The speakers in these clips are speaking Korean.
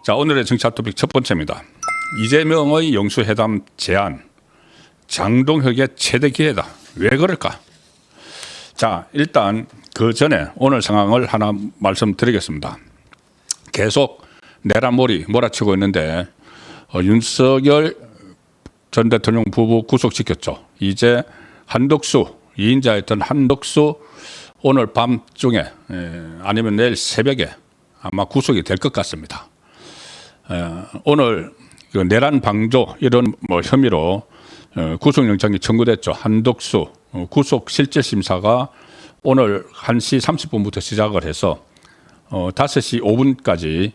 자, 오늘의 정치 토픽 첫 번째입니다. 이재명의 영수회담 제안, 장동혁의 최대 기회다. 왜 그럴까? 자, 일단 그 전에 오늘 상황을 하나 말씀드리겠습니다. 계속 내란몰이 몰아치고 있는데 윤석열 전 대통령 부부 구속시켰죠. 이제 한덕수, 2인자였던 한덕수 오늘 밤중에 아니면 내일 새벽에 아마 구속이 될 것 같습니다. 오늘 그 내란 방조 이런 혐의로 구속영장이 청구됐죠. 한덕수 구속 실질 심사가 오늘 1시 30분부터 시작을 해서 5시 5분까지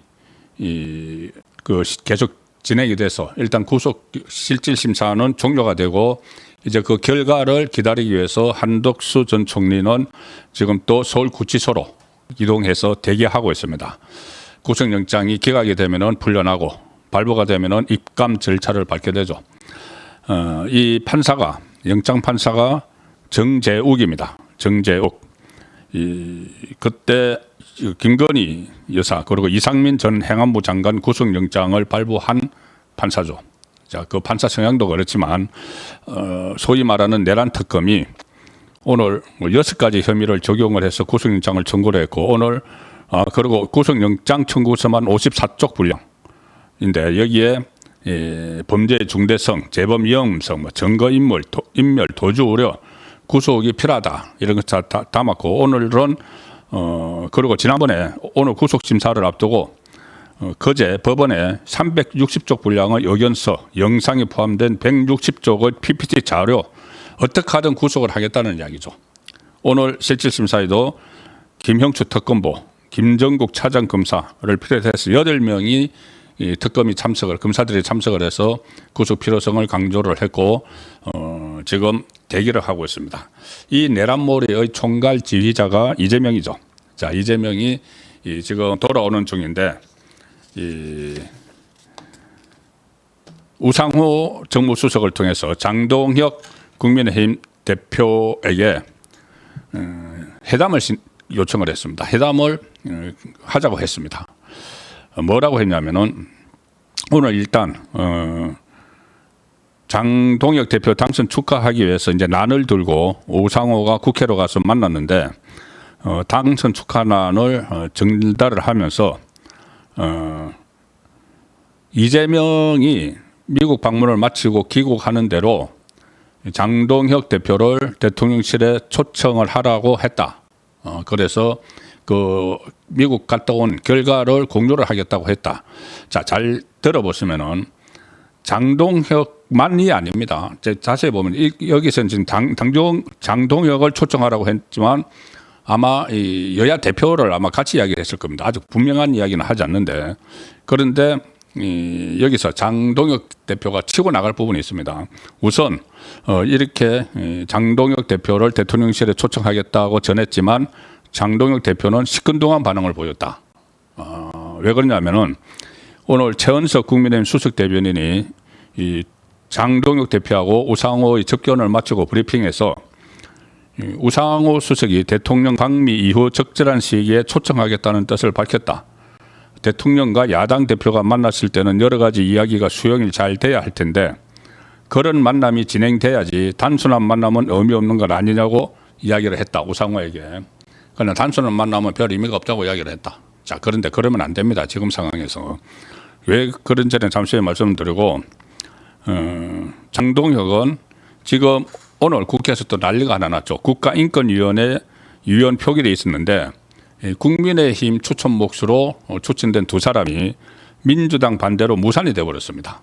계속 진행이 돼서 일단 구속 실질 심사는 종료가 되고 이제 그 결과를 기다리기 위해서 한덕수 전 총리는 지금 또 서울구치소로 이동해서 대기하고 있습니다. 구속영장이 기각이 되면은 풀려나고 발부가 되면은 입감 절차를 밟게 되죠. 이 판사가 영장 판사가 정재욱입니다. 정재욱. 그때 김건희 여사 그리고 이상민 전 행안부 장관 구속영장을 발부한 판사죠. 자, 그 판사 성향도 그렇지만 소위 말하는 내란 특검이 오늘 6가지 혐의를 적용을 해서 구속영장을 청구를 했고 오늘 그리고 구속영장 청구서만 54쪽 분량인데 여기에 범죄의 중대성, 재범 위험성, 증거인멸, 도주 우려, 구속이 필요하다 이런 것 다 담았고 오늘은 그리고 지난번에 오늘 구속 심사를 앞두고 그제 법원에 360쪽 분량의 의견서, 영상이 포함된 160쪽의 PPT 자료 어떻게 하든 구속을 하겠다는 이야기죠. 오늘 실질 심사에도 김형추 특검보, 김정국 차장검사를 비롯해서 8명이 특검이 검사들이 참석을 해서 구속 필요성을 강조를 했고 지금 대기를 하고 있습니다. 이 내란몰이의 총괄 지휘자가 이재명이죠. 자, 이재명이 지금 돌아오는 중인데 우상호 정무수석을 통해서 장동혁 국민의힘 대표에게 회담을 요청을 했습니다. 회담을 하자고 했습니다. 뭐라고 했냐면은 오늘 일단 장동혁 대표 당선 축하하기 위해서 이제 난을 들고 우상호가 국회로 가서 만났는데 당선 축하난을 전달을 하면서 이재명이 미국 방문을 마치고 귀국하는 대로 장동혁 대표를 대통령실에 초청을 하라고 했다. 그래서 그 미국 갔다 온 결과를 공유를 하겠다고 했다. 자, 잘 들어보시면은 장동혁만이 아닙니다. 자세히 보면 여기서는 지금 장동혁을 초청하라고 했지만 아마 이 여야 대표를 아마 같이 이야기를 했을 겁니다. 아주 분명한 이야기는 하지 않는데 그런데 여기서 장동혁 대표가 치고 나갈 부분이 있습니다. 우선 이렇게 장동혁 대표를 대통령실에 초청하겠다고 전했지만 장동혁 대표는 시큰둥한 반응을 보였다. 왜 그러냐면은 오늘 최은석 국민의힘 수석 대변인이 이 장동혁 대표하고 우상호의 접견을 마치고 브리핑에서 우상호 수석이 대통령 방미 이후 적절한 시기에 초청하겠다는 뜻을 밝혔다. 대통령과 야당 대표가 만났을 때는 여러 가지 이야기가 수용이 잘 돼야 할 텐데 그런 만남이 진행돼야지 단순한 만남은 의미 없는 것 아니냐고 이야기를 했다. 우상호에게. 그러나 단순한 만남은 별 의미가 없다고 이야기를 했다. 자, 그런데 그러면 안 됩니다. 지금 상황에서. 왜 그런지는 잠시 후에 말씀드리고 장동혁은 지금 오늘 국회에서 또 난리가 하나 났죠. 국가인권위원회 위원 표결이 있었는데 국민의힘 추천 몫으로 추천된 두 사람이 민주당 반대로 무산이 되어버렸습니다.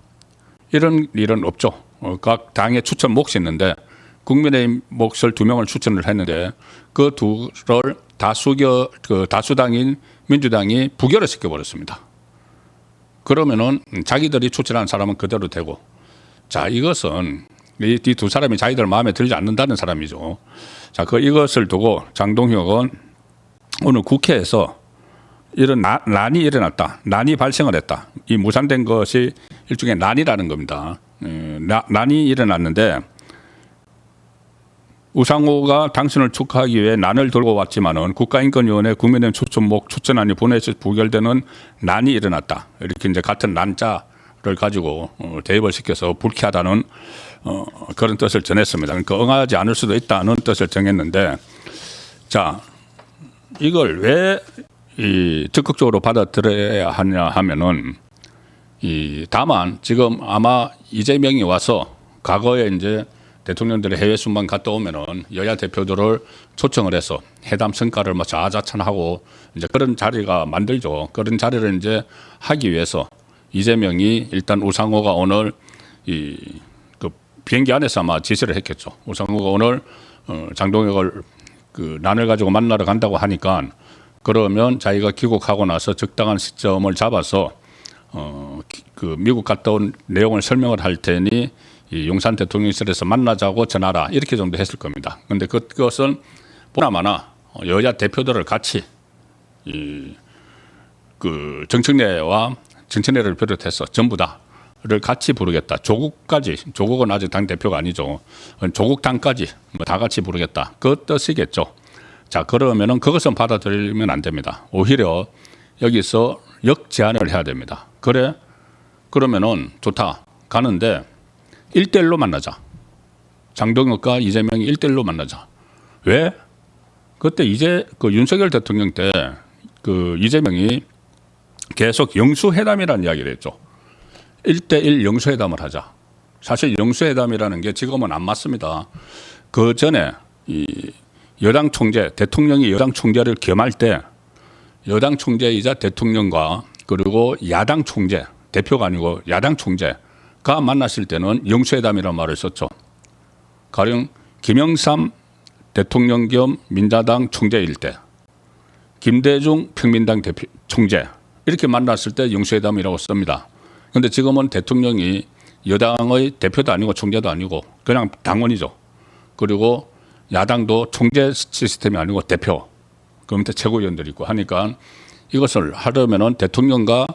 이런 일은 없죠. 각 당의 추천 몫이 있는데 국민의힘 몫을 2명을 추천을 했는데 그 둘을 다수당인 민주당이 부결을 시켜버렸습니다. 그러면은 자기들이 추천한 사람은 그대로 되고 자, 이것은 이 두 사람이 자기들 마음에 들지 않는다는 사람이죠. 자, 이것을 두고 장동혁은 오늘 국회에서 이런 난이 일어났다. 난이 발생을 했다. 이 무산된 것이 일종의 난이라는 겁니다. 난이 일어났는데 우상호가 당신을 축하하기 위해 난을 들고 왔지만은 국가인권위원회 국민의힘 추천목 추천안이 본회의에서 부결되는 난이 일어났다. 이렇게 이제 같은 난자를 가지고 대입을 시켜서 불쾌하다는 그런 뜻을 전했습니다. 그러니까 응하지 않을 수도 있다는 뜻을 정했는데, 자, 이걸 왜 적극적으로 받아들여야 하냐 하면은, 다만 지금 아마 이재명이 와서 과거에 이제 대통령들의 해외 순방 갔다 오면은 여야 대표들을 초청을 해서 회담 성과를 뭐 자자찬하고 이제 그런 자리가 만들죠. 그런 자리를 이제 하기 위해서 이재명이 일단 우상호가 오늘 그 비행기 안에서 아마 지시를 했겠죠. 우상호가 오늘 장동혁을 그 난을 가지고 만나러 간다고 하니까, 그러면 자기가 귀국하고 나서 적당한 시점을 잡아서 그 미국 갔다 온 내용을 설명을 할 테니 이 용산 대통령실에서 만나자고 전하라, 이렇게 정도 했을 겁니다. 그런데 그것은 보나마나 여야 대표들을 같이 그 정청래를 비롯해서 전부 다를 같이 부르겠다. 조국은 아직 당 대표가 아니죠. 조국당까지 뭐 다 같이 부르겠다. 그 뜻이겠죠. 자, 그러면은 그것은 받아들이면 안 됩니다. 오히려 여기서 역제안을 해야 됩니다. 그래? 그러면은 좋다. 가는데 1대1로 만나자. 장동혁과 이재명이 1대1로 만나자. 왜? 그때 그 윤석열 대통령 때 그 이재명이 계속 영수회담이라는 이야기를 했죠. 1대1 영수회담을 하자. 사실 영수회담이라는 게 지금은 안 맞습니다. 그 전에 이 여당 총재, 대통령이 여당 총재를 겸할 때 여당 총재이자 대통령과 그리고 야당 총재, 대표가 아니고 야당 총재가 만났을 때는 영수회담이라는 말을 썼죠. 가령 김영삼 대통령 겸 민자당 총재일 때, 김대중 평민당 대표 총재, 이렇게 만났을 때 영수회담이라고 씁니다. 그런데 지금은 대통령이 여당의 대표도 아니고 총재도 아니고 그냥 당원이죠. 그리고 야당도 총재 시스템이 아니고 대표, 그 밑에 최고위원들이 있고 하니까 이것을 하려면은 대통령과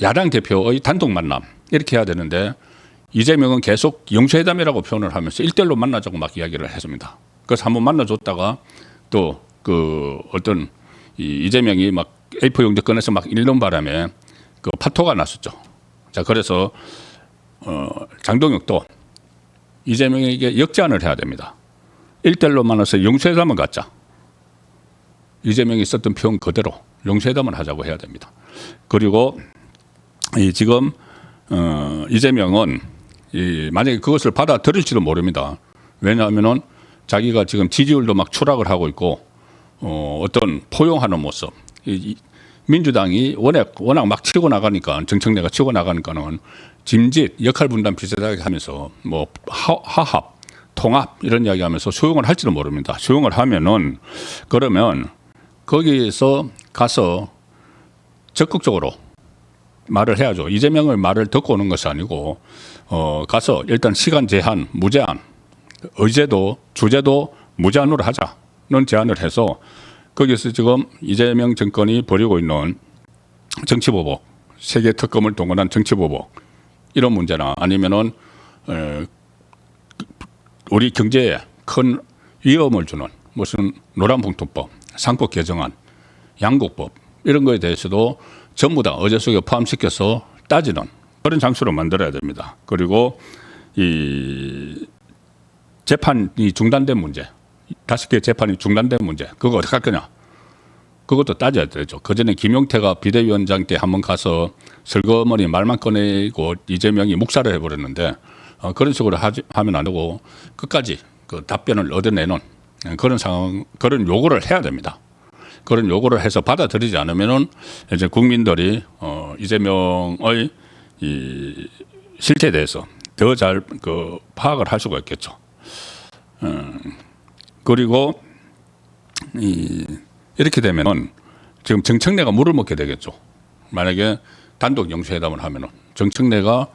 야당 대표의 단독 만남 이렇게 해야 되는데, 이재명은 계속 영수회담이라고 표현을 하면서 1대1로 만나자고 막 이야기를 했습니다. 그래서 한번 만나줬다가 또 그 어떤 이재명이 막 A4 용지 꺼내서 막 읽는 바람에 그 파토가 났었죠. 자, 그래서 장동혁도 이재명에게 역제안을 해야 됩니다. 1대1로 만나서 영수회담을 갖자. 이재명이 썼던 표현 그대로 영수회담을 하자고 해야 됩니다. 그리고 지금 이재명은 만약에 그것을 받아들일지도 모릅니다. 왜냐하면은 자기가 지금 지지율도 막 추락을 하고 있고 어떤 포용하는 모습. 민주당이 워낙 막 치고 나가니까, 정청래가 치고 나가니까는 짐짓 역할 분담 비슷하게 하면서 뭐 화합, 통합 이런 이야기 하면서 수용을 할지도 모릅니다. 수용을 하면은 그러면 거기에서 가서 적극적으로 말을 해야죠. 이재명의 말을 듣고 오는 것이 아니고 가서 일단 시간 제한, 무제한, 의제도 주제도 무제한으로 하자는 제안을 해서 거기서 지금 이재명 정권이 벌이고 있는 정치보복, 세계 특검을 동원한 정치보복 이런 문제나 아니면은 우리 경제에 큰 위험을 주는 무슨 노란봉투법, 상법 개정안, 양곡법 이런 거에 대해서도 전부 다 의제 속에 포함시켜서 따지는 그런 장소를 만들어야 됩니다. 그리고 이 재판이 중단된 문제, 5개 재판이 중단된 문제, 그거 어떻게 할 거냐? 그것도 따져야 되죠. 그전에 김용태가 비대위원장 때 한번 가서 설거머니 말만 꺼내고 이재명이 묵살을 해버렸는데 그런 식으로 하면 안 되고 끝까지 그 답변을 얻어내는 그런 상황, 그런 요구를 해야 됩니다. 그런 요구를 해서 받아들이지 않으면은 이제 국민들이 이재명의 이 실체에 대해서 더 잘 그 파악을 할 수가 있겠죠. 그리고 이렇게 되면은 지금 정청래가 물을 먹게 되겠죠. 만약에 단독 영수회담을 하면은 정청래가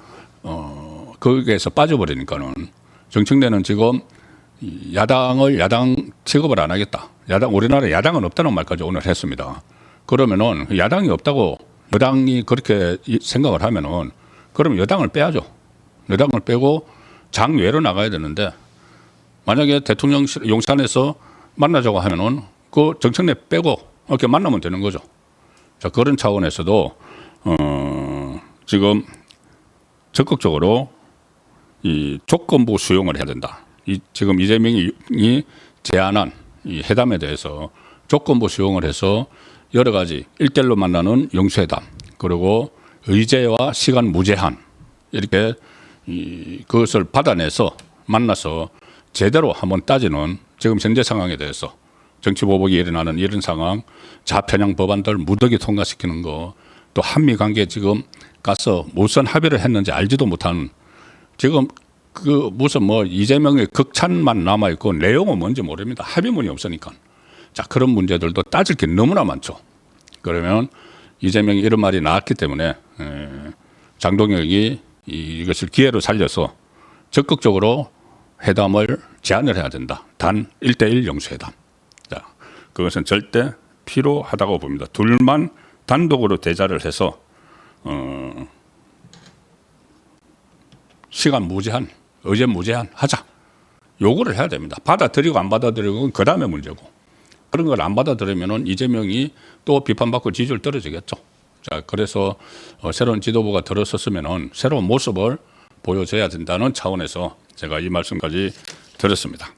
거기에서 빠져버리니까는 정청래는 지금 야당을 야당 취급을 안 하겠다. 우리나라에 야당은 없다는 말까지 오늘 했습니다. 그러면은 야당이 없다고 여당이 그렇게 생각을 하면은 그럼 여당을 빼야죠. 여당을 빼고 장외로 나가야 되는데 만약에 대통령 용산에서 만나자고 하면은 그 정청래 빼고 이렇게 만나면 되는 거죠. 자, 그런 차원에서도 지금 적극적으로 이 조건부 수용을 해야 된다. 지금 이재명이 제안한 이 회담에 대해서 조건부 수용을 해서 여러 가지 1대1로 만나는 영수회담, 그리고 의제와 시간 무제한 이렇게 그것을 받아내서 만나서 제대로 한번 따지는 지금 현재 상황에 대해서 정치 보복이 일어나는 이런 상황, 좌편향 법안들 무더기 통과시키는 거, 또 한미 관계 지금 가서 무슨 합의를 했는지 알지도 못하는, 지금 그 무슨 뭐 이재명의 극찬만 남아 있고 내용은 뭔지 모릅니다. 합의문이 없으니까. 자, 그런 문제들도 따질 게 너무나 많죠. 그러면 이재명이 이런 말이 나왔기 때문에 장동혁이 이것을 기회로 살려서 적극적으로 회담을 제안을 해야 된다. 단 1대1 영수회담. 자, 그것은 절대 필요하다고 봅니다. 둘만 단독으로 대자를 해서 시간 무제한, 의제 무제한 하자. 요구를 해야 됩니다. 받아들이고 안 받아들이고 그 다음에 문제고. 그런 걸 안 받아들이면은 이재명이 또 비판받고 지지율 떨어지겠죠. 자, 그래서 새로운 지도부가 들어섰으면은 새로운 모습을 보여줘야 된다는 차원에서 제가 이 말씀까지 드렸습니다.